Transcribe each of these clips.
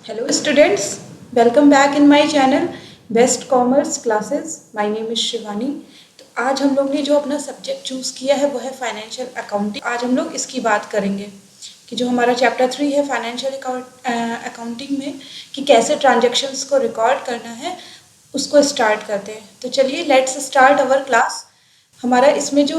Hello students, welcome back in my channel Best Commerce Classes. My name is Shivani. तो आज हम लोग ने जो अपना सब्जेक्ट चूज़ किया है वो है फाइनेंशियल अकाउंटिंग। आज हम लोग इसकी बात करेंगे कि जो हमारा चैप्टर 3 है फाइनेंशियल अकाउंटिंग में कि कैसे ट्रांजैक्शंस को रिकॉर्ड करना है उसको स्टार्ट करते हैं। तो चलिए लेट्स स्टार्ट अवर क्लास। हमारा इसमें जो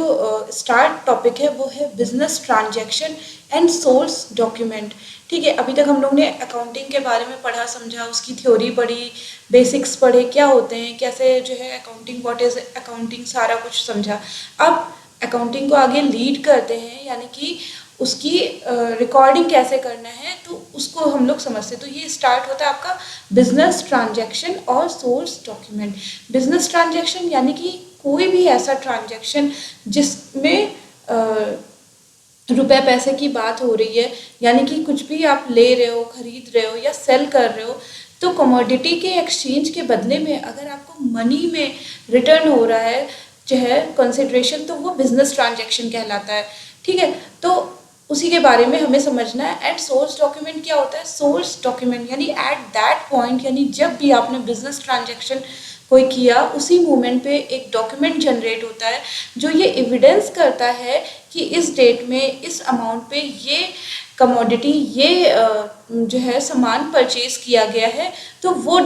स्टार्ट टॉपिक है वो है business transaction and source document. ठीक है, अभी तक हम लोग ने अकाउंटिंग के बारे में पढ़ा समझा, उसकी थ्योरी पढ़ी, बेसिक्स पढ़े, क्या होते हैं, कैसे जो है अकाउंटिंग, व्हाट इज अकाउंटिंग, सारा कुछ समझा। अब अकाउंटिंग को आगे लीड करते हैं, यानी कि उसकी रिकॉर्डिंग कैसे करना है तो उसको हम लोग समझते हैं। तो ये स्टार्ट होता है आपका बिजनेस ट्रांजैक्शन और सोर्स डॉक्यूमेंट। बिजनेस ट्रांजैक्शन यानी कि कोई भी ऐसा ट्रांजैक्शन जिसमें रुपए पैसे की बात हो रही है, यानी कि कुछ भी आप ले रहे हो, खरीद रहे हो या सेल कर रहे हो, तो कमोडिटी के एक्सचेंज के बदले में अगर आपको मनी में रिटर्न हो रहा है जो है कंसिडरेशन, तो वो बिजनेस ट्रांजैक्शन कहलाता है। ठीक है, तो उसी के बारे में हमें समझना है। एंड सोर्स डॉक्यूमेंट क्या होता है? सोर्स डॉक्यूमेंट यानी एट दैट पॉइंट, यानी जब भी आपने बिजनेस ट्रांजैक्शन कोई किया उसी मोमेंट पे एक डॉक्यूमेंट जनरेट होता है जो ये एविडेंस करता है कि इस डेट में इस अमाउंट पे ये कमोडिटी, ये जो है सामान परचेज किया गया है, तो वो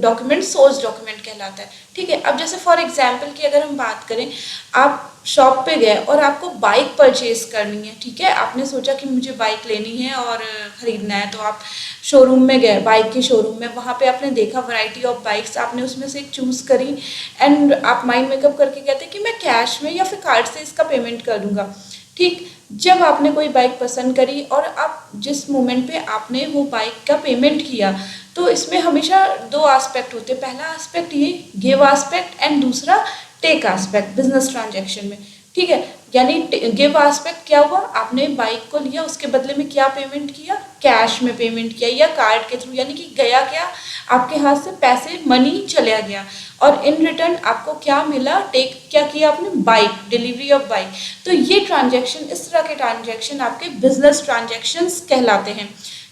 डॉक्यूमेंट सोर्स डॉक्यूमेंट कहलाता है। ठीक है, अब जैसे फॉर एग्जांपल की अगर हम बात करें, आप शॉप पे गए और आपको बाइक परचेज करनी है। ठीक है, आपने सोचा कि मुझे बाइक लेनी है और ख़रीदना है, तो आप शोरूम में गए, बाइक के शोरूम में, वहाँ पे आपने देखा वैरायटी ऑफ बाइक्स, आपने उसमें से एक चूज़ करी एंड आप माइंड मेकअप करके कहते हैं कि मैं कैश में या फिर कार्ड से इसका पेमेंट कर दूँगा। ठीक, जब आपने कोई बाइक पसंद करी और आप जिस मोमेंट पे आपने वो बाइक का पेमेंट किया, तो इसमें हमेशा दो एस्पेक्ट होते हैं। पहला एस्पेक्ट ये गिव एस्पेक्ट एंड दूसरा टेक एस्पेक्ट बिजनेस ट्रांजैक्शन में। ठीक है, यानी गिव एस्पेक्ट क्या हुआ, आपने बाइक को लिया, उसके बदले में क्या पेमेंट किया, कैश में पेमेंट किया या कार्ड के थ्रू, यानी कि गया क्या, आपके हाथ से पैसे, मनी चला गया, और इन रिटर्न आपको क्या मिला, टेक क्या किया आपने, बाइक, डिलीवरी ऑफ बाइक। तो ये ट्रांजैक्शन, इस तरह के ट्रांजैक्शन आपके बिजनेस ट्रांजैक्शंस कहलाते हैं।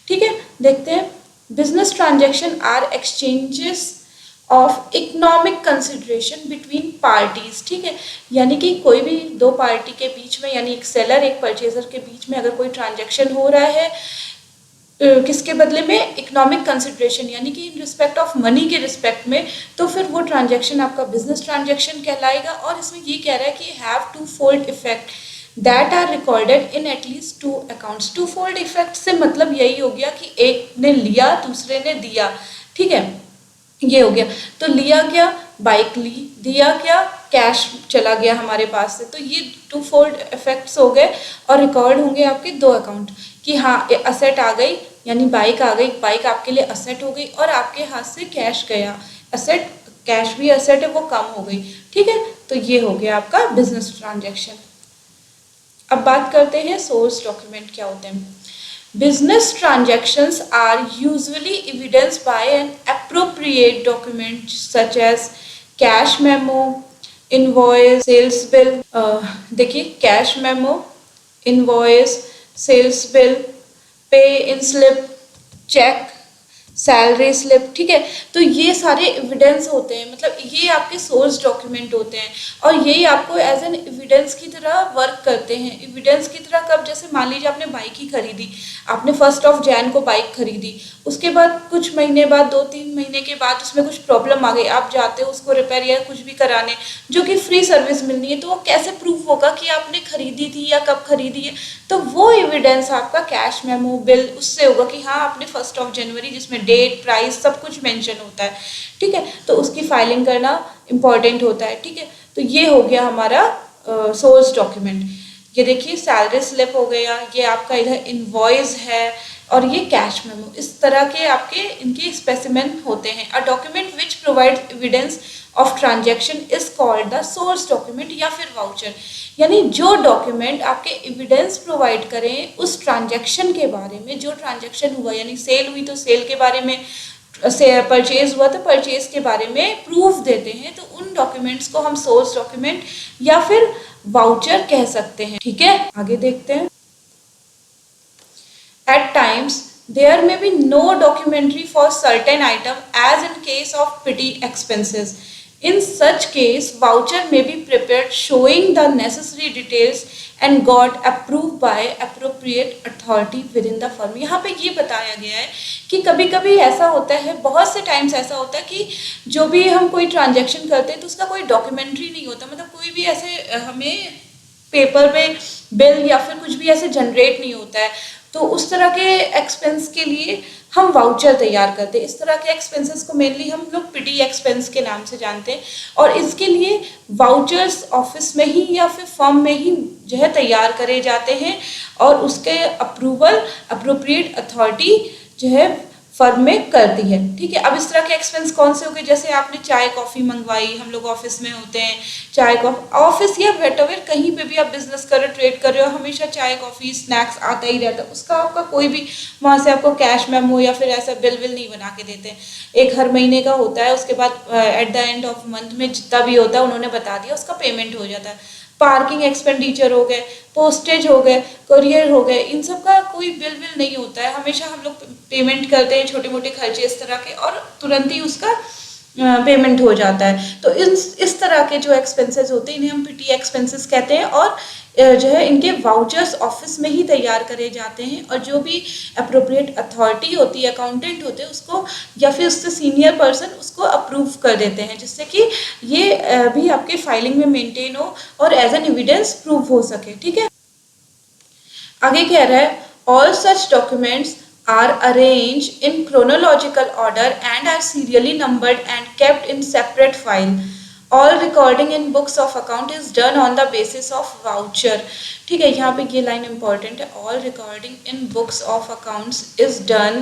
ठीक है, देखते हैं। Business transaction are exchanges of economic consideration between parties. ठीक है, यानी कि कोई भी दो पार्टी के बीच में, यानी एक सेलर एक परचेजर के बीच में अगर कोई ट्रांजैक्शन हो रहा है किसके बदले में, इकोनॉमिक कंसिडरेशन, यानी कि इन रिस्पेक्ट ऑफ मनी के रिस्पेक्ट में, तो फिर वो ट्रांजैक्शन आपका बिजनेस ट्रांजैक्शन कहलाएगा। और इसमें ये कह रहा है कि have two fold effect that are recorded in at least two accounts. Two fold effect से मतलब यही हो गया कि एक ने लिया, दूसरे ने दिया। ठीक है, ये हो गया। तो लिया क्या, बाइक ली, दिया क्या, कैश चला गया हमारे पास से। तो ये टू फोल्ड इफेक्ट्स हो गए और रिकॉर्ड होंगे आपके दो अकाउंट कि हाँ असेट आ गई, यानी बाइक आ गई, बाइक आपके लिए असेट हो गई, और आपके हाथ से कैश गया, असेट, कैश भी असेट है, वो कम हो गई। ठीक है, तो ये हो गया आपका बिजनेस ट्रांजैक्शन। अब बात करते हैं सोर्स डॉक्यूमेंट क्या होते हैं। Business transactions are usually evidenced by an appropriate document such as cash memo, invoice, sales bill। देखिए cash memo, invoice, sales bill, pay in slip, check, salary slip. ठीक है, तो ये सारे एविडेंस होते हैं, मतलब ये आपके सोर्स डॉक्यूमेंट होते हैं और यही आपको एज एन एविडेंस की तरह वर्क करते हैं। एविडेंस की तरह कब, जैसे मान लीजिए आपने बाइक ही खरीदी, आपने 1 जनवरी को बाइक खरीदी, उसके बाद कुछ महीने बाद, 2-3 महीने के बाद उसमें कुछ प्रॉब्लम आ गई, आप जाते हो उसको रिपेयर या कुछ भी कराने, जो कि फ्री सर्विस मिलनी है, तो वो कैसे प्रूफ होगा कि आपने खरीदी थी या कब खरीदी है? तो वो एविडेंस आपका कैश मेमो, बिल, उससे होगा कि हाँ आपने 1 जनवरी, जिसमें डेट, प्राइस, सब कुछ मेंशन होता है। ठीक है, तो उसकी फाइलिंग करना इम्पॉर्टेंट होता है। ठीक है, तो ये हो गया हमारा सोर्स डॉक्यूमेंट। ये देखिए सैलरी स्लिप हो गया, ये आपका इधर इनवॉइस है, और ये कैश मेमो। इस तरह के आपके इनके स्पेसिमेन होते हैं। A document which provide evidence of transaction is called the source document या फिर वाउचर। यानी जो डॉक्यूमेंट आपके एविडेंस प्रोवाइड करें उस ट्रांजैक्शन के बारे में, जो ट्रांजैक्शन हुआ, यानी सेल हुई तो सेल के बारे में, से परचेज हुआ तो परचेज के बारे में प्रूफ देते हैं, तो उन डॉक्यूमेंट्स को हम सोर्स डॉक्यूमेंट या फिर वाउचर कह सकते हैं। ठीक है, आगे देखते हैं। At times, There may be no documentary for certain item as in case of petty expenses. In such case, voucher may be prepared showing the necessary details and got approved by appropriate authority within the firm. यहाँ पे ये बताया गया है कि कभी कभी ऐसा होता है, बहुत से टाइम्स ऐसा होता है कि जो भी हम कोई ट्रांजेक्शन करते हैं तो उसका कोई डॉक्यूमेंट्री नहीं होता, मतलब कोई भी ऐसे हमें पेपर पे बिल या फिर कुछ भी ऐसे जनरेट नहीं होता है, तो उस तरह के एक्सपेंस के लिए हम वाउचर तैयार करते हैं। इस तरह के एक्सपेंसेस को मेनली हम लोग पिटी एक्सपेंस के नाम से जानते हैं, और इसके लिए वाउचर्स ऑफिस में ही या फिर फर्म में ही जो है तैयार करे जाते हैं, और उसके अप्रूवल अप्रोप्रिएट अथॉरिटी जो है फर्म में करती है। ठीक है, अब इस तरह के एक्सपेंस कौन से हो गए, जैसे आपने चाय कॉफ़ी मंगवाई, हम लोग ऑफिस में होते हैं, चाय कॉफ़ी ऑफिस या वेटअवेयर कहीं पे भी आप बिजनेस कर रहे हो, ट्रेड कर रहे हो, हमेशा चाय कॉफ़ी स्नैक्स आता ही रहता है, उसका आपका कोई भी वहाँ से आपको कैश मेमो या फिर ऐसा बिल विल नहीं बना के देते हैं। एक हर महीने का होता है, उसके बाद at the end of month में जितना भी होता है उन्होंने बता दिया, उसका पेमेंट हो जाता है। पार्किंग एक्सपेंडिचर हो गए, पोस्टेज हो गए, कुरियर हो गए, इन सब का कोई बिल नहीं होता है, हमेशा हम लोग पेमेंट करते हैं छोटे मोटे खर्चे इस तरह के, और तुरंत ही उसका पेमेंट हो जाता है। तो इस तरह के जो एक्सपेंसेस होते हैं इन्हें हम पीटी एक्सपेंसेस कहते हैं, और जो है इनके वाउचर्स ऑफिस में ही तैयार करे जाते हैं, और जो भी अप्रोप्रिएट अथॉरिटी होती है, अकाउंटेंट होते हैं, उसको या फिर उससे सीनियर पर्सन उसको अप्रूव कर देते हैं, जिससे कि ये भी आपके फाइलिंग में मेंटेन हो और एज एन एविडेंस प्रूव हो सके। ठीक है, आगे कह रहा है all such documents are arranged in chronological order and are serially numbered and kept in separate file. All recording in books of account is done on the basis of voucher. ठीक है, यहाँ पे ये लाइन important है, all recording in books of accounts is done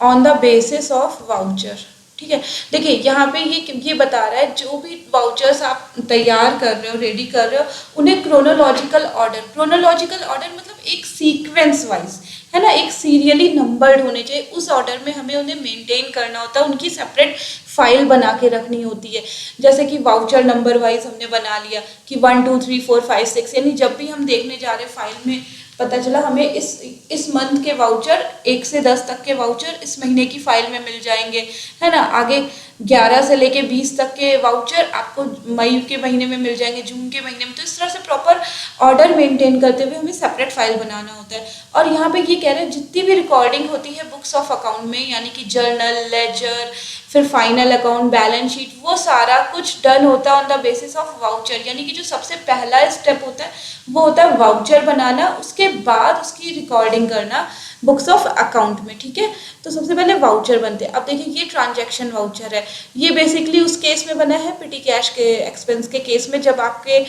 on the basis of voucher. ठीक है, देखिए यहाँ पे ये बता रहा है जो भी वाउचर्स आप तैयार कर रहे हो, रेडी कर रहे हो, उन्हें क्रोनोलॉजिकल ऑर्डर मतलब एक सीक्वेंस वाइज है ना, एक सीरियली नंबर्ड होने चाहिए, उस ऑर्डर में हमें उन्हें मेंटेन करना होता है, उनकी सेपरेट फाइल बना के रखनी होती है। जैसे कि वाउचर नंबर वाइज हमने बना लिया कि 1 2 3 4 5 6, यानी जब भी हम देखने जा रहे फाइल में पता चला हमें इस मंथ के वाउचर 1 से 10 तक के वाउचर इस महीने की फाइल में मिल जाएंगे, है ना। आगे 11 से लेके 20 तक के वाउचर आपको मई के महीने में मिल जाएंगे, जून के महीने में। तो इस तरह से प्रॉपर ऑर्डर मेंटेन करते हुए हमें सेपरेट फाइल बनाना होता है। और यहाँ पे ये कह रहे हैं जितनी भी रिकॉर्डिंग होती है बुक्स ऑफ अकाउंट में, यानी कि जर्नल, लेजर, फिर फाइनल अकाउंट, बैलेंस शीट, वो सारा कुछ डन होता है on the basis of voucher. यानी कि जो सबसे पहला स्टेप होता है वो होता है वाउचर बनाना, उसके बाद उसकी रिकॉर्डिंग करना बुक्स ऑफ अकाउंट में। ठीक है, तो सबसे पहले वाउचर बनते हैं। अब देखिए ये ट्रांजैक्शन वाउचर है, ये बेसिकली उस केस में बना है पिटी कैश के एक्सपेंस के केस में, जब आपके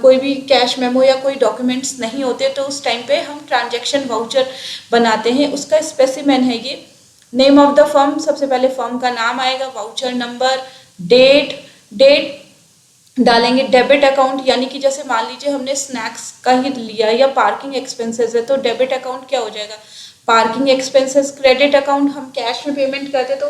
कोई भी कैश मेमो या कोई डॉक्यूमेंट्स नहीं होते तो उस टाइम पे हम ट्रांजैक्शन वाउचर बनाते हैं। उसका स्पेसिमेन है ये, नेम ऑफ द फर्म, सबसे पहले फर्म का नाम आएगा, वाउचर नंबर, डेट डालेंगे, डेबिट अकाउंट, यानी कि जैसे मान लीजिए हमने स्नैक्स का ही लिया या पार्किंग एक्सपेंसेस है तो डेबिट अकाउंट क्या हो जाएगा, पार्किंग एक्सपेंसेस। क्रेडिट अकाउंट हम कैश में पेमेंट करते तो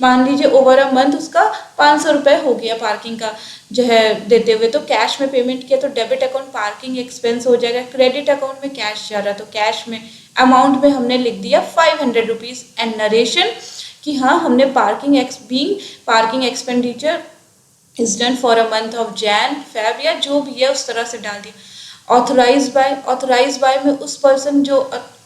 मान लीजिए ओवर अ मंथ उसका 500 रुपये हो गया पार्किंग का जो है देते हुए, तो कैश में पेमेंट किया तो डेबिट अकाउंट पार्किंग एक्सपेंस हो जाएगा। क्रेडिट अकाउंट में कैश जा रहा तो कैश में अमाउंट में हमने लिख दिया 500 रुपीज़ एंड नरेशन कि हाँ हमने parking expenditure is done for a month of Jan Feb या जो भी है उस तरह से डाल दिया। ऑथराइज बाय में उस पर्सन जो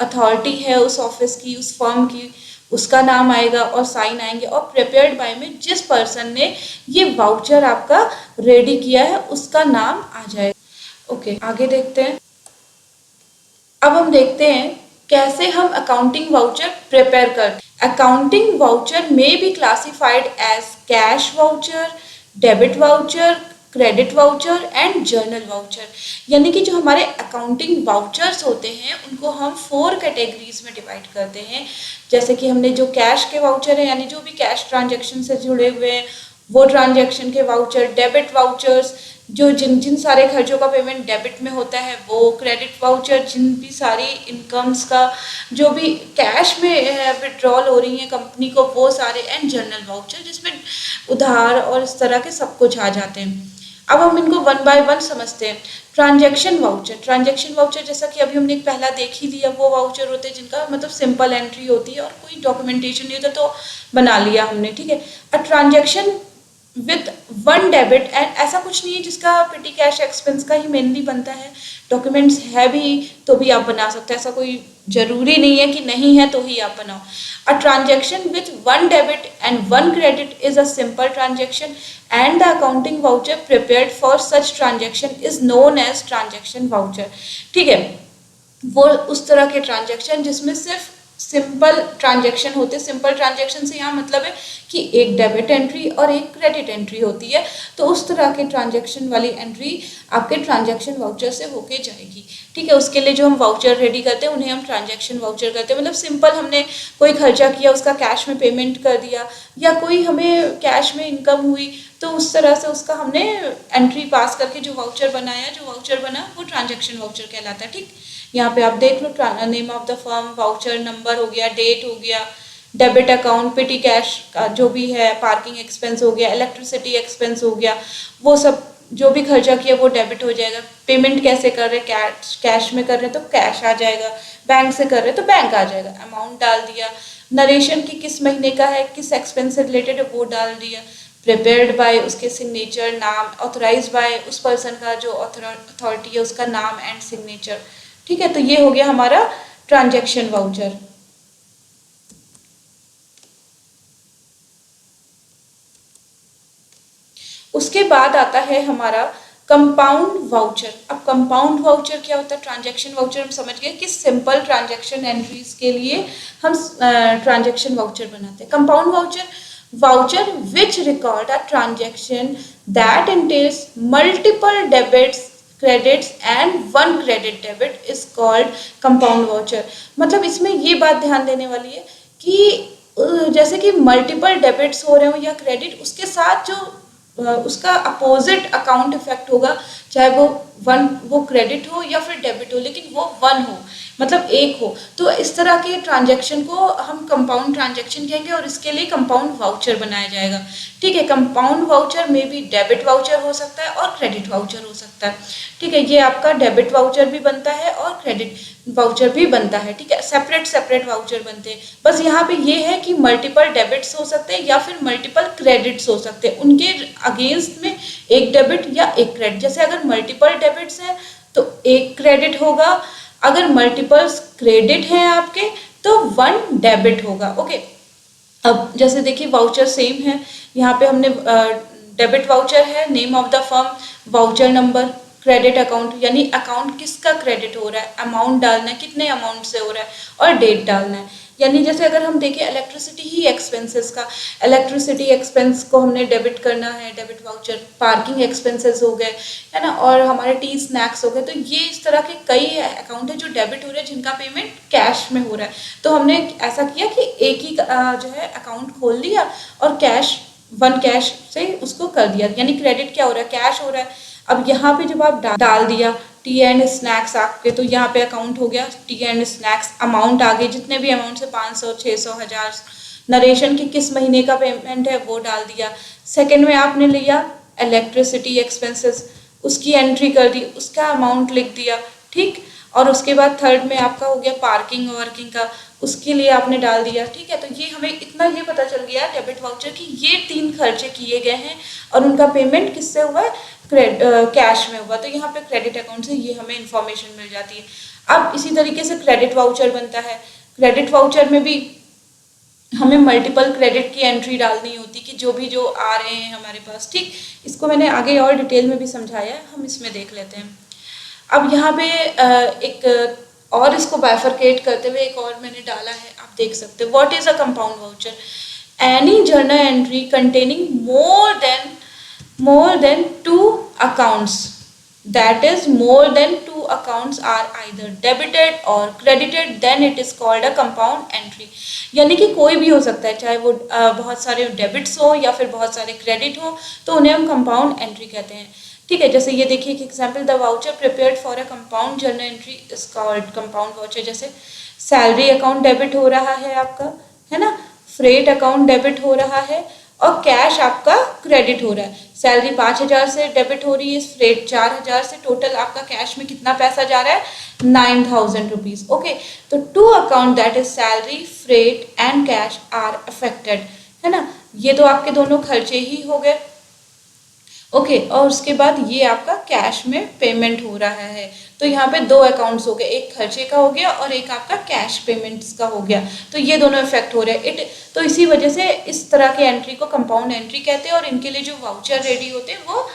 अथॉरिटी है उस ऑफिस की, उस फर्म की, उसका नाम आएगा और साइन आएंगे। और प्रिपेयर्ड बाय में जिस पर्सन ने ये वाउचर आपका रेडी किया है उसका नाम आ जाएगा। ओके, आगे देखते हैं। अब हम देखते हैं कैसे हम अकाउंटिंग वाउचर प्रिपेयर करते हैं। अकाउंटिंग वाउचर में be classified as cash voucher, debit voucher, credit voucher and journal voucher. यानी कि जो हमारे अकाउंटिंग वाउचर्स होते हैं उनको हम 4 कैटेगरीज में डिवाइड करते हैं। जैसे कि हमने जो कैश के वाउचर है यानी जो भी कैश ट्रांजैक्शन से जुड़े हुए हैं वो ट्रांजैक्शन के वाउचर, डेबिट वाउचर्स जो जिन सारे खर्चों का पेमेंट डेबिट में होता है वो, क्रेडिट वाउचर जिन भी सारी इनकम्स का जो भी कैश में विड्रॉल हो रही है कंपनी को वो सारे, एंड जर्नल वाउचर जिसमें उधार और इस तरह के सब कुछ आ जाते हैं। अब हम इनको वन बाय वन समझते हैं। ट्रांजैक्शन वाउचर जैसा कि अभी हमने एक पहला देख ही लिया, वो वाउचर होते हैं जिनका मतलब सिंपल एंट्री होती है और कोई डॉक्यूमेंटेशन नहीं होता, तो बना लिया हमने, ठीक है। अ transaction with one debit, and ऐसा कुछ नहीं है जिसका पेटी कैश एक्सपेंस का ही मेनली बनता है, डॉक्यूमेंट्स है भी तो भी आप बना सकते हैं, ऐसा कोई जरूरी नहीं है कि नहीं है तो ही आप बनाओ। A transaction with one debit and one credit is a simple transaction and the accounting voucher prepared for such transaction is known as transaction voucher, ठीक है। वो उस तरह के ट्रांजैक्शन जिसमें सिर्फ सिंपल ट्रांजैक्शन होते हैं। सिंपल ट्रांजैक्शन से यहाँ मतलब है कि एक डेबिट एंट्री और एक क्रेडिट एंट्री होती है, तो उस तरह के ट्रांजैक्शन वाली एंट्री आपके ट्रांजैक्शन वाउचर से होके जाएगी, ठीक है। उसके लिए जो हम वाउचर रेडी करते हैं उन्हें हम ट्रांजैक्शन वाउचर करते हैं। मतलब सिंपल हमने कोई खर्चा किया, उसका कैश में पेमेंट कर दिया, या कोई हमें कैश में इनकम हुई, तो उस तरह से उसका हमने एंट्री पास करके जो वाउचर बना वो ट्रांजैक्शन वाउचर कहलाता है, ठीक। यहाँ पे आप देख लो, name of the firm, voucher number हो गया, डेट हो गया, डेबिट अकाउंट, पेटी कैश का जो भी है, पार्किंग एक्सपेंस हो गया, इलेक्ट्रिसिटी एक्सपेंस हो गया, वो सब जो भी खर्चा किया वो डेबिट हो जाएगा। पेमेंट कैसे कर रहे, कैश में कर रहे तो कैश आ जाएगा, बैंक से कर रहे तो बैंक आ जाएगा, अमाउंट डाल दिया, नरेशन की किस महीने का है, किस एक्सपेंस से रिलेटेड है वो डाल दिया, प्रिपेयर्ड बाय उसके सिग्नेचर, नाम, ऑथराइज बाय उस पर्सन का जो अथॉरिटी है उसका नाम एंड सिग्नेचर, ठीक है। तो ये हो गया हमारा ट्रांजैक्शन वाउचर। उसके बाद आता है हमारा कंपाउंड वाउचर। अब कंपाउंड वाउचर क्या होता है? ट्रांजैक्शन वाउचर हम समझ गए कि सिंपल ट्रांजैक्शन एंट्रीज के लिए हम ट्रांजैक्शन वाउचर बनाते हैं। Compound voucher which record a transaction that entails multiple debits, credits and one credit debit is called compound voucher. मतलब इसमें ये बात ध्यान देने वाली है कि जैसे कि मल्टीपल डेबिट्स हो रहे हो या क्रेडिट, उसके साथ जो उसका अपोजिट अकाउंट इफेक्ट होगा, चाहे वो क्रेडिट हो या फिर डेबिट हो, लेकिन वो वन हो, मतलब एक हो, तो इस तरह के ट्रांजैक्शन को हम कंपाउंड ट्रांजैक्शन कहेंगे और इसके लिए कंपाउंड वाउचर बनाया जाएगा, ठीक है। कंपाउंड वाउचर में भी डेबिट वाउचर हो सकता है और क्रेडिट वाउचर हो सकता है, ठीक है। ये आपका डेबिट वाउचर भी बनता है और क्रेडिट वाउचर भी बनता है, ठीक है। सेपरेट वाउचर बनते हैं। बस यहाँ पे ये है कि मल्टीपल डेबिट्स हो सकते हैं या फिर मल्टीपल क्रेडिट्स हो सकते हैं, उनके अगेंस्ट में एक डेबिट या एक क्रेडिट। जैसे अगर मल्टीपल डेबिट्स हैं तो एक क्रेडिट होगा, अगर मल्टीपल क्रेडिट हैं आपके तो वन डेबिट होगा, ओके। अब जैसे देखिए वाउचर सेम है, यहाँ पे हमने डेबिट वाउचर है, name of the firm, voucher number, credit account यानी अकाउंट किसका क्रेडिट हो रहा है, अमाउंट डालना है, कितने अमाउंट से हो रहा है, और डेट डालना है। यानी जैसे अगर हम देखें इलेक्ट्रिसिटी ही एक्सपेंसेस का, इलेक्ट्रिसिटी एक्सपेंस को हमने डेबिट करना है, डेबिट वाउचर, पार्किंग एक्सपेंसेस हो गए, है ना, और हमारे टी स्नैक्स हो गए, तो ये इस तरह के कई अकाउंट है जो डेबिट हो रहे हैं जिनका पेमेंट कैश में हो रहा है। तो हमने ऐसा किया कि एक ही जो है अकाउंट खोल लिया और वन कैश से उसको कर दिया, यानी क्रेडिट क्या हो रहा है, कैश हो रहा है। अब यहाँ पे जब आप डाल दिया टी एंड स्नैक्स आपके, तो यहाँ पे अकाउंट हो गया टी एंड स्नैक्स, अमाउंट आ गई जितने भी अमाउंट से 500, 600, 1000, नरेशन की किस महीने का पेमेंट है वो डाल दिया। सेकंड में आपने लिया इलेक्ट्रिसिटी एक्सपेंसेस, उसकी एंट्री कर दी, उसका अमाउंट लिख दिया, ठीक। और उसके बाद थर्ड में आपका हो गया पार्किंग वर्किंग का, उसके लिए आपने डाल दिया, ठीक है। तो ये हमें इतना ये पता चल गया डेबिट वाउचर की ये 3 खर्चे किए गए हैं और उनका पेमेंट किससे हुआ है, कैश में हुआ, तो यहाँ पे क्रेडिट अकाउंट से ये हमें इंफॉर्मेशन मिल जाती है। अब इसी तरीके से क्रेडिट वाउचर बनता है। क्रेडिट वाउचर में भी हमें मल्टीपल क्रेडिट की एंट्री डालनी होती कि जो आ रहे हैं हमारे पास, ठीक। इसको मैंने आगे और डिटेल में भी समझाया है, हम इसमें देख लेते हैं। अब यहाँ पे एक और इसको बाइफरकेट करते हुए एक और मैंने डाला है, आप देख सकते हो। What is a compound voucher? Any journal entry containing more than 2 accounts, that is more than 2 accounts are either debited or credited, then it is called a compound entry। यानी कि कोई भी हो सकता है, चाहे वो बहुत सारे डेबिट्स हो या फिर बहुत सारे क्रेडिट हो, तो उन्हें हम कंपाउंड एंट्री कहते हैं, ठीक है। जैसे ये देखिए कि example, the voucher prepared for a compound journal entry is called compound voucher. जैसे सैलरी अकाउंट डेबिट हो रहा है आपका, है ना, फ्रेट अकाउंट डेबिट हो रहा है और कैश आपका क्रेडिट हो रहा है। सैलरी 5,000 से डेबिट हो रही है, फ्रेट 4,000 से, टोटल आपका कैश में कितना पैसा जा रहा है, 9,000 रुपीज। ओके, तो two account that is salary, freight and cash are affected, है ना। ये तो आपके दोनों खर्चे ही हो गए। ओके, और उसके बाद ये आपका कैश में पेमेंट हो रहा है। तो यहाँ पे दो अकाउंट्स हो गए, एक खर्चे का हो गया और एक आपका कैश पेमेंट्स का हो गया। तो ये दोनों इफेक्ट हो रहे हैं। तो इसी वजह से इस तरह के एंट्री को कंपाउंड एंट्री कहते हैं, और इनके लिए जो वाउचर रेडी होते हैं वो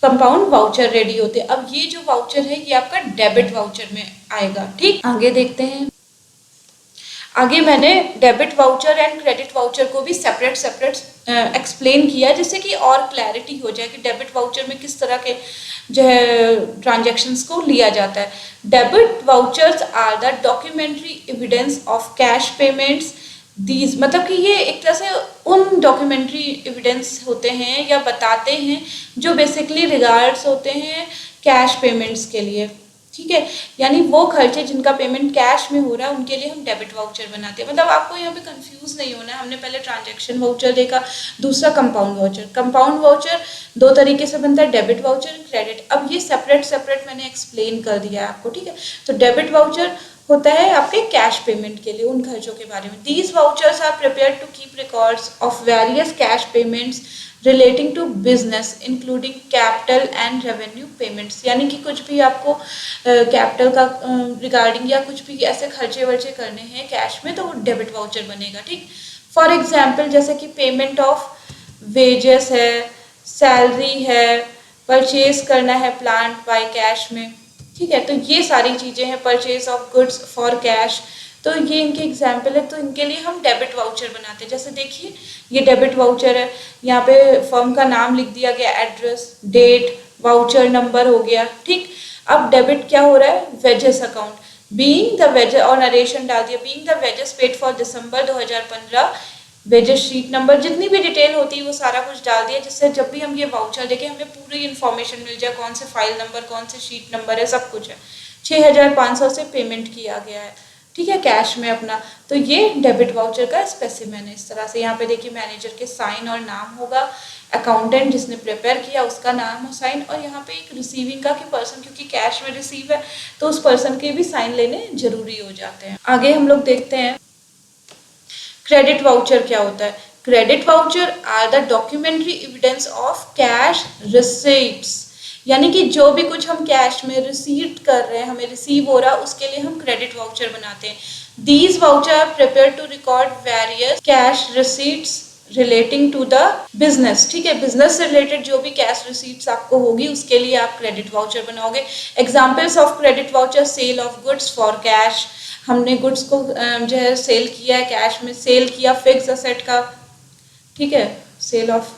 कंपाउंड वाउचर रेडी होते हैं। अब ये जो वाउचर है ये आपका डेबिट वाउचर में आएगा। ठीक, आगे देखते हैं। आगे मैंने debit voucher and credit voucher को भी सेपरेट एक्सप्लेन किया, जिससे कि और क्लैरिटी हो जाए कि डेबिट वाउचर में किस तरह के जो है ट्रांजैक्शंस को लिया जाता है। Debit vouchers are the documentary evidence of cash payments. These मतलब कि ये एक तरह से उन डॉक्यूमेंट्री एविडेंस होते हैं या बताते हैं जो बेसिकली रिगार्ड्स होते हैं कैश पेमेंट्स के लिए। ठीक है, यानी वो खर्चे जिनका पेमेंट कैश में हो रहा है उनके लिए हम डेबिट वाउचर बनाते हैं। मतलब आपको यहाँ पे कंफ्यूज नहीं होना है। हमने पहले ट्रांजैक्शन वाउचर देखा, दूसरा कंपाउंड वाउचर। कंपाउंड वाउचर दो तरीके से बनता है, डेबिट वाउचर, क्रेडिट। अब ये सेपरेट मैंने एक्सप्लेन कर दिया है आपको। ठीक है, तो डेबिट वाउचर होता है आपके कैश पेमेंट के लिए, उन खर्चों के बारे में। These vouchers are prepared to keep records of various cash payments relating to business including capital and revenue payments. यानी कि कुछ भी आपको कैपिटल का रिगार्डिंग या कुछ भी ऐसे खर्चे वर्चे करने हैं कैश में, तो वो डेबिट वाउचर बनेगा। ठीक, फॉर एग्जाम्पल जैसे कि पेमेंट ऑफ वेजेस है, सैलरी है, परचेज करना है प्लांट बाय कैश में। ठीक है, तो ये सारी चीज़ें हैं, purchase of goods for cash. तो ये इनके एग्जाम्पल है, तो इनके लिए हम डेबिट वाउचर बनाते हैं। जैसे देखिए ये डेबिट वाउचर है, यहाँ पे फर्म का नाम लिख दिया गया, एड्रेस, डेट, वाउचर नंबर हो गया। ठीक, अब डेबिट क्या हो रहा है, wages account, being the wages, और नरेशन डाल दिया, being the wages paid for December 2015, wages sheet number, जितनी भी डिटेल होती है वो सारा कुछ डाल दिया, जिससे जब भी हम ये वाउचर देखें हमें पूरी इन्फॉर्मेशन मिल जाए, कौन से फाइल नंबर, कौन से शीट नंबर है, सब कुछ है। 6,500 से पेमेंट किया गया है, ठीक है, कैश में अपना। तो ये डेबिट वाउचर का स्पेसिमेन है। इस तरह से यहाँ पे देखिए मैनेजर के साइन और नाम होगा, अकाउंटेंट जिसने प्रिपेयर किया उसका नाम और साइन, और यहाँ पे एक रिसीविंग का कि पर्सन, क्योंकि कैश में रिसीव है तो उस पर्सन के भी साइन लेने जरूरी हो जाते हैं। आगे हम लोग देखते हैं क्रेडिट वाउचर क्या होता है। Credit voucher are the documentary evidence of cash receipts, यानी कि जो भी कुछ हम कैश में रिसीव कर रहे हैं, हमें रिसीव हो रहा है, उसके लिए हम क्रेडिट वाउचर बनाते हैं। These voucher are prepared to record various cash receipts relating to the business. ठीक है, बिजनेस से रिलेटेड जो भी कैश रिसीट्स आपको होगी उसके लिए आप क्रेडिट वाउचर बनाओगे। Examples of credit voucher, sale of goods for cash, हमने गुड्स को जो है सेल किया है, कैश में सेल किया, फिक्स असेट का, ठीक है, सेल ऑफ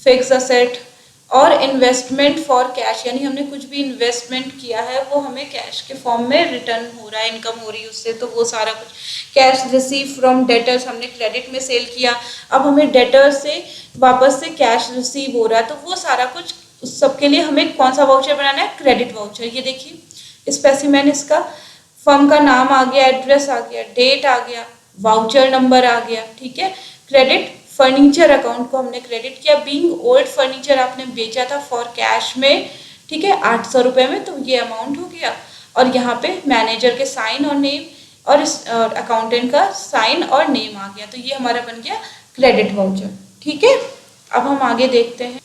फिक्स असेट, और इन्वेस्टमेंट फॉर कैश, यानी हमने कुछ भी इन्वेस्टमेंट किया है वो हमें कैश के फॉर्म में रिटर्न हो रहा है, इनकम हो रही है उससे, तो वो सारा कुछ। कैश रिसीव फ्रॉम डेटर्स, हमने क्रेडिट में सेल किया, अब हमें डेटर्स से वापस से कैश रिसीव हो रहा है, तो वो सारा कुछ, उस सबके लिए हमें कौन सा वाउचर बनाना है, क्रेडिट वाउचर। ये देखिए स्पेसिमेन इसका, फर्म का नाम आ गया, एड्रेस आ गया, डेट आ गया, वाउचर नंबर आ गया। ठीक है, क्रेडिट फर्नीचर अकाउंट को हमने क्रेडिट किया, बीइंग ओल्ड फर्नीचर आपने बेचा था फॉर कैश में, ठीक है, 800 रुपये में, तो ये अमाउंट हो गया। और यहाँ पे मैनेजर के साइन और नेम और इस अकाउंटेंट का साइन और नेम आ गया, तो ये हमारा बन गया क्रेडिट वाउचर। ठीक है, अब हम आगे देखते हैं।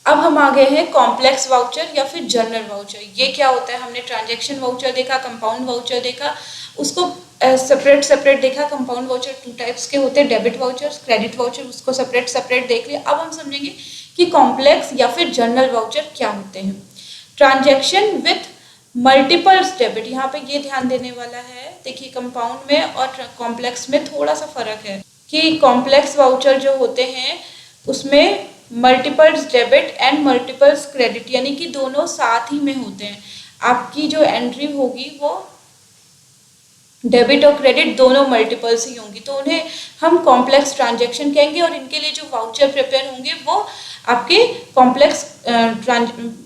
अब हम आ गए हैं कॉम्प्लेक्स वाउचर या फिर जनरल वाउचर। ये क्या होता है, हमने ट्रांजैक्शन वाउचर देखा, कंपाउंड वाउचर देखा, उसको सेपरेट देखा। कंपाउंड वाउचर 2 टाइप्स के होते हैं, डेबिट वाउचर, क्रेडिट वाउचर, उसको सेपरेट देख लिया। अब हम समझेंगे कि कॉम्प्लेक्स या फिर जनरल वाउचर क्या होते हैं। ट्रांजैक्शन विथ मल्टीपल्स डेबिट, यहाँ पे ये ध्यान देने वाला है, देखिए कंपाउंड में और कॉम्प्लेक्स में थोड़ा सा फर्क है कि कॉम्प्लेक्स वाउचर जो होते हैं उसमें multiples debit and multiples credit, यानी कि दोनों साथ ही में होते हैं। आपकी जो एंट्री होगी वो डेबिट और क्रेडिट दोनों मल्टीपल्स ही होंगी, तो उन्हें हम कॉम्प्लेक्स ट्रांजैक्शन कहेंगे, और इनके लिए जो वाउचर प्रिपेयर होंगे वो आपके कॉम्प्लेक्स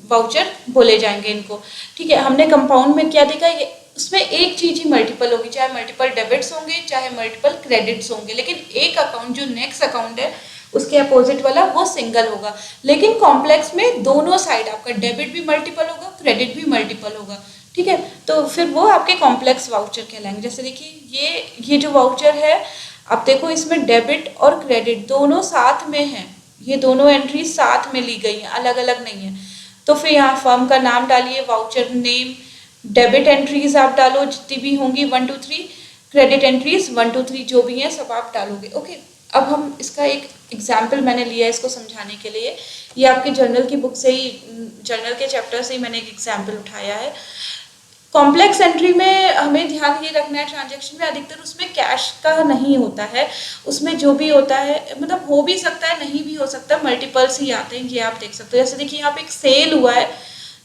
वाउचर बोले जाएंगे इनको। ठीक है, हमने कंपाउंड में क्या देखा, ये उसमें एक चीज ही मल्टीपल होगी, चाहे मल्टीपल डेबिट्स होंगे चाहे मल्टीपल क्रेडिट्स होंगे, लेकिन एक अकाउंट जो नेक्स्ट अकाउंट है उसके अपोजिट वाला वो सिंगल होगा। लेकिन कॉम्प्लेक्स में दोनों साइड आपका डेबिट भी मल्टीपल होगा, क्रेडिट भी मल्टीपल होगा, ठीक है। तो फिर वो आपके कॉम्प्लेक्स वाउचर कहलाएंगे। जैसे देखिए ये जो वाउचर है, आप देखो इसमें डेबिट और क्रेडिट दोनों साथ में हैं, ये दोनों एंट्री साथ में ली गई हैं, अलग अलग नहीं है। तो फिर यहाँ फर्म का नाम डालिए, वाउचर नेम, डेबिट एंट्रीज आप डालो जितनी भी होंगी 1 2 3, क्रेडिट एंट्रीज 1 2 3 जो भी हैं सब आप डालोगे। ओके, अब हम इसका एक एग्जाम्पल मैंने लिया है इसको समझाने के लिए। ये आपके जर्नल की बुक से ही, जर्नल के चैप्टर से ही मैंने एक एग्जाम्पल उठाया है। कॉम्प्लेक्स एंट्री में हमें ध्यान ये रखना है, ट्रांजैक्शन में अधिकतर उसमें कैश का नहीं होता है, उसमें जो भी होता है मतलब हो भी सकता है नहीं भी हो सकता, मल्टीपल्स ही आते हैं, ये आप देख सकते हो। जैसे देखिए यहाँ पे एक सेल हुआ है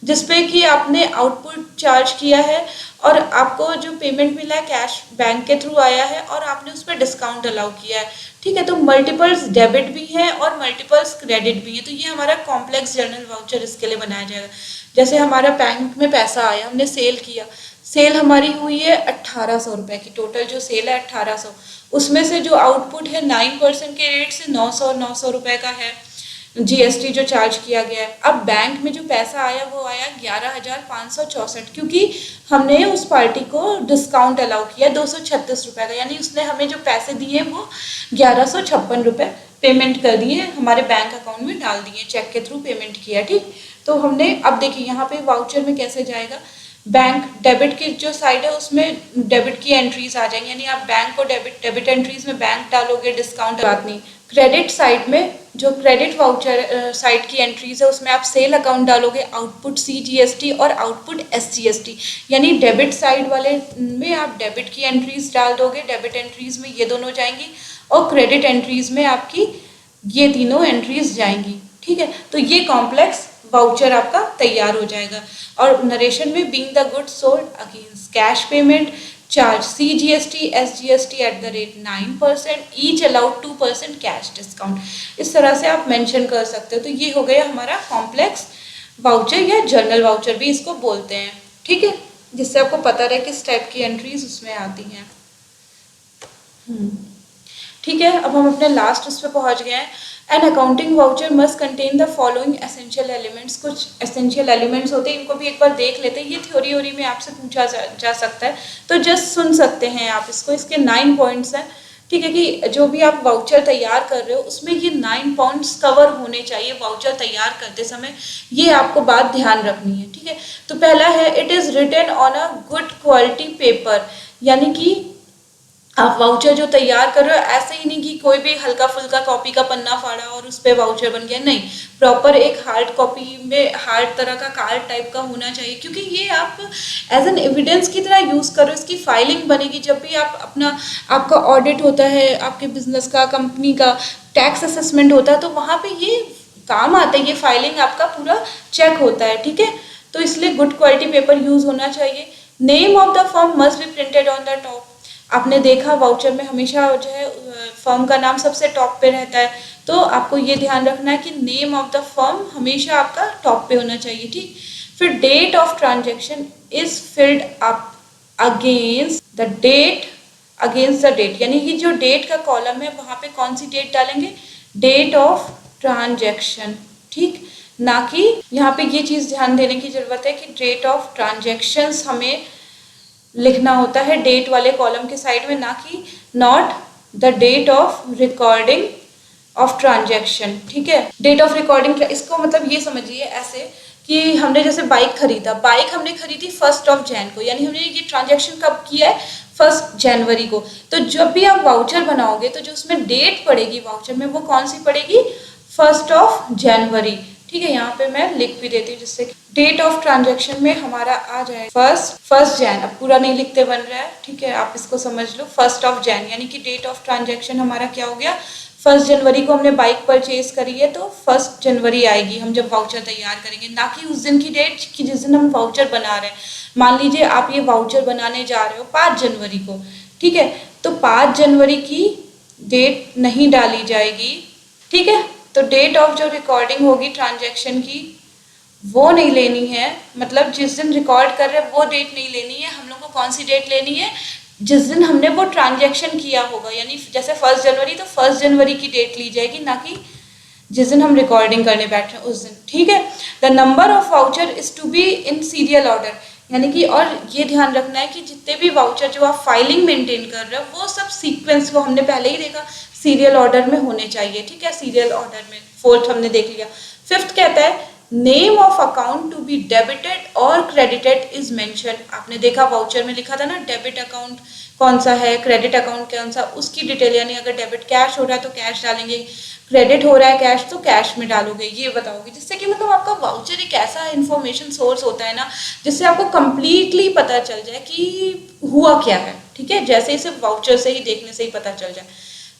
जिसपे कि आपने आउटपुट चार्ज किया है और आपको जो पेमेंट मिला है कैश बैंक के थ्रू आया है और आपने उस पर डिस्काउंट अलाउ किया है, ठीक है। तो मल्टीपल्स डेबिट भी हैं और मल्टीपल्स क्रेडिट भी हैं, तो ये हमारा कॉम्प्लेक्स जर्नल वाउचर इसके लिए बनाया जाएगा। जैसे हमारा बैंक में पैसा आया, हमने सेल किया, सेल हमारी हुई है 1800 रुपये की, टोटल जो सेल है 1800, उसमें से जो आउटपुट है 9% के रेट से 900 रुपये का है, जीएसटी जो चार्ज किया गया है। अब बैंक में जो पैसा आया वो आया 11,564, क्योंकि हमने उस पार्टी को डिस्काउंट अलाउ किया 236 रुपये का, यानी उसने हमें जो पैसे दिए वो 1156 रुपये पेमेंट कर दिए, हमारे बैंक अकाउंट में डाल दिए, चेक के थ्रू पेमेंट किया, ठीक। तो हमने अब देखिए यहाँ पे वाउचर में कैसे जाएगा, बैंक डेबिट की जो साइड है उसमें डेबिट की एंट्रीज आ जाएंगी, यानी आप बैंक को डेबिट एंट्रीज में बैंक डालोगे, डिस्काउंट बात नहीं। क्रेडिट साइड में जो क्रेडिट वाउचर साइड की एंट्रीज है उसमें आप सेल अकाउंट डालोगे, आउटपुट CGST और आउटपुट SGST, यानी डेबिट साइड वाले में आप डेबिट की एंट्रीज डाल दोगे, डेबिट एंट्रीज में ये दोनों जाएंगी और क्रेडिट एंट्रीज में आपकी ये तीनों एंट्रीज जाएंगी, ठीक है। तो ये कॉम्प्लेक्स वाउचर आपका तैयार हो जाएगा। और नरेशन में being the good sold against cash payment charge CGST SGST at the rate 9%, each allowed 2% cash discount, इस तरह से आप मेंशन कर सकते हो। तो ये हो गया हमारा कॉम्प्लेक्स वाउचर या जर्नल वाउचर भी इसको बोलते हैं, ठीक है, जिससे आपको पता रहे किस टाइप की एंट्रीज उसमें आती हैं। ठीक है, अब हम अपने लास्ट उस पर पहुँच गए हैं। An accounting voucher must contain the following essential elements, कुछ एसेंशियल एलिमेंट्स होते हैं, इनको भी एक बार देख लेते हैं। ये थ्योरी में आपसे पूछा जा सकता है, तो जस्ट सुन सकते हैं आप इसको। इसके 9 पॉइंट्स हैं, ठीक है, कि जो भी आप वाउचर तैयार कर रहे हो उसमें ये 9 पॉइंट्स कवर होने चाहिए वाउचर तैयार करते समय, ये आपको बात ध्यान रखनी है, ठीक है। तो पहला है, it is written on a good quality paper, यानी कि आप वाउचर जो तैयार कर रहे हो ऐसे ही नहीं कि कोई भी हल्का फुल्का कॉपी का पन्ना फाड़ा और उस पर वाउचर बन गया, नहीं, प्रॉपर एक हार्ड कॉपी में हार्ड तरह का कार्ड टाइप का होना चाहिए, क्योंकि ये आप एज एन एविडेंस की तरह यूज़ करो, इसकी फाइलिंग बनेगी जब भी आप आपका ऑडिट होता है, आपके बिजनेस का, कंपनी का टैक्स असेसमेंट होता है, तो वहाँ पर ये काम आता है, ये फाइलिंग आपका पूरा चेक होता है, ठीक है। तो इसलिए गुड क्वालिटी पेपर यूज़ होना चाहिए। Name of the firm must be printed on the top, आपने देखा वाउचर में हमेशा जो है फर्म का नाम सबसे टॉप पे रहता है, तो आपको ये ध्यान रखना है कि नेम ऑफ द फर्म हमेशा आपका टॉप पे होना चाहिए, ठीक। फिर date of transaction is filled up against the date, यानी कि जो डेट का कॉलम है वहाँ पे कौन सी डेट डालेंगे, डेट ऑफ ट्रांजैक्शन, ठीक, ना कि यहाँ पे ये चीज़ ध्यान देने की ज़रूरत है कि डेट ऑफ ट्रांजैक्शंस हमें लिखना होता है डेट वाले कॉलम के साइड में, ना कि not the date of recording of transaction, ठीक है। डेट ऑफ रिकॉर्डिंग, इसको मतलब ये समझिए ऐसे कि हमने जैसे बाइक खरीदा, बाइक हमने खरीदी 1 जनवरी को, यानी हमने ये ट्रांजैक्शन कब किया है, 1 जनवरी को। तो जब भी आप वाउचर बनाओगे तो जो उसमें डेट पड़ेगी वाउचर में वो कौन सी पड़ेगी, 1 जनवरी, ठीक है। यहाँ पे मैं लिख भी देती हूँ जिससे डेट ऑफ ट्रांजैक्शन में हमारा आ जाए फर्स्ट जैन, अब पूरा नहीं लिखते बन रहा है, ठीक है, आप इसको समझ लो 1 जैन, यानी कि डेट ऑफ ट्रांजैक्शन हमारा क्या हो गया, 1 जनवरी को हमने बाइक परचेज करी है तो 1 जनवरी आएगी हम जब वाउचर तैयार करेंगे, ना कि उस दिन की डेट कि जिस दिन हम वाउचर बना रहे हैं। मान लीजिए आप ये वाउचर बनाने जा रहे हो 5 जनवरी को, ठीक है, तो 5 जनवरी की डेट नहीं डाली जाएगी, ठीक है। तो डेट ऑफ जो रिकॉर्डिंग होगी ट्रांजैक्शन की वो नहीं लेनी है, मतलब जिस दिन रिकॉर्ड कर रहे हैं वो डेट नहीं लेनी है, हम लोग को कौन सी डेट लेनी है, जिस दिन हमने वो ट्रांजैक्शन किया होगा, यानी जैसे 1 जनवरी तो 1 जनवरी की डेट ली जाएगी, ना कि जिस दिन हम रिकॉर्डिंग करने बैठ रहे हैं उस दिन, ठीक है। The number of voucher is to be in serial order, यानी कि और ये ध्यान रखना है कि जितने भी वाउचर जो आप फाइलिंग मेंटेन कर रहे हो वो सब सीक्वेंस, वो हमने पहले ही देखा, सीरियल ऑर्डर में होने चाहिए, ठीक है, सीरियल ऑर्डर में। फोर्थ हमने देख लिया। फिफ्थ कहता है name of account to be debited और क्रेडिटेड इज मेंशन। आपने देखा वाउचर में लिखा था ना, डेबिट अकाउंट कौन सा है, क्रेडिट अकाउंट कौन सा, उसकी डिटेल, यानी अगर डेबिट कैश हो रहा है तो कैश डालेंगे, क्रेडिट हो रहा है कैश तो कैश में डालोगे, ये बताओगे, जिससे कि मतलब आपका वाउचर एक ऐसा इंफॉर्मेशन सोर्स होता है ना, जिससे आपको कंप्लीटली पता चल जाए कि हुआ क्या है, ठीक है, जैसे ही सिर्फ वाउचर से ही देखने से ही पता चल जाए।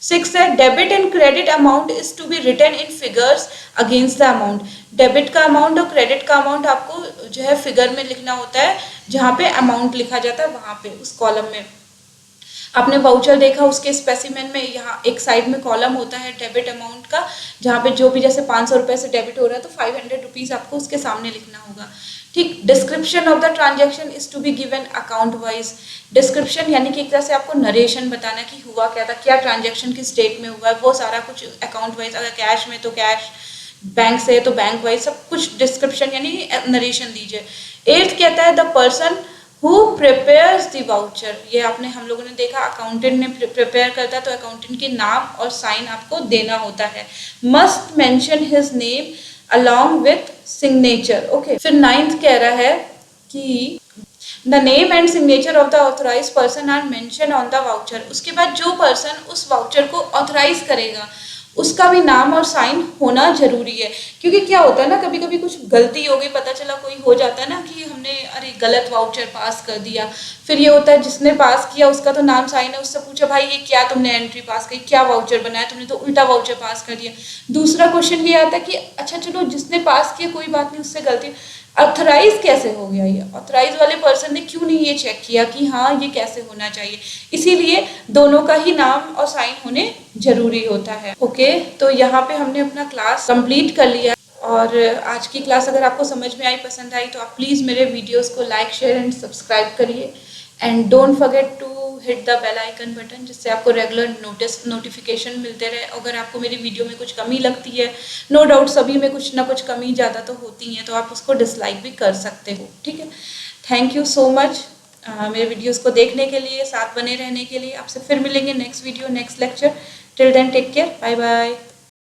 6 है debit and credit amount is to be written in figures against the amount. Debit का अमाउंट और क्रेडिट का अमाउंट आपको जो है फिगर में लिखना होता है, जहाँ पे अमाउंट लिखा जाता है वहां पे उस कॉलम में। आपने वाउचर देखा, उसके स्पेसिमेन में यहाँ एक साइड में कॉलम होता है डेबिट अमाउंट का, जहाँ पे जो भी जैसे 500 रुपये से डेबिट हो रहा है तो 500 रुपीज़ आपको उसके सामने लिखना होगा, ठीक। Description of the transaction is to be given account wise. Description यानी कि एक तरह से आपको नरेशन बताना कि हुआ क्या था, क्या ट्रांजेक्शन किस डेट में हुआ है, वो सारा कुछ अकाउंट वाइज, अगर कैश में तो कैश, बैंक से तो बैंक वाइज, सब कुछ डिस्क्रिप्शन यानी नरेशन दीजिए। 8th कहता है the person who prepares the voucher. ये आपने हम लोगों ने देखा, अकाउंटेंट ने प्रिपेयर करता है तो अकाउंटेंट के नाम और साइन आपको देना होता है। Must mention his name along with signature, okay. फिर 9th कह रहा है कि the name and signature of the authorize person are mention on the voucher. उसके बाद जो पर्सन उस वाउचर को ऑथोराइज करेगा उसका भी नाम और साइन होना जरूरी है, क्योंकि क्या होता है ना, कभी कभी कुछ गलती हो गई, पता चला कोई हो जाता है ना कि हमने अरे गलत वाउचर पास कर दिया, फिर ये होता है जिसने पास किया उसका तो नाम साइन है, उससे पूछा भाई ये क्या तुमने एंट्री पास की, क्या वाउचर बनाया तुमने, तो उल्टा वाउचर पास कर दिया। दूसरा क्वेश्चन ये आता है कि अच्छा चलो जिसने पास किया कोई बात नहीं, उससे गलती, ऑथराइज कैसे हो गया, ये ऑथराइज वाले पर्सन ने क्यों नहीं ये चेक किया कि हाँ ये कैसे होना चाहिए, इसीलिए दोनों का ही नाम और साइन होने जरूरी होता है, ओके। तो यहाँ पे हमने अपना क्लास कंप्लीट कर लिया, और आज की क्लास अगर आपको समझ में आई, पसंद आई, तो आप प्लीज़ मेरे वीडियोस को लाइक शेयर एंड सब्सक्राइब करिए, and don't forget to hit the bell icon button, जिससे आपको रेगुलर नोटिफिकेशन मिलते रहे। अगर आपको मेरी वीडियो में कुछ कमी लगती है, नो डाउट सभी में कुछ ना कुछ कमी ज़्यादा तो होती हैं, तो आप उसको डिसलाइक भी कर सकते हो, ठीक है। थैंक यू सो मच मेरे वीडियोस को देखने के लिए, साथ बने रहने के लिए। आपसे फिर मिलेंगे next video next lecture. Till then take care, bye bye.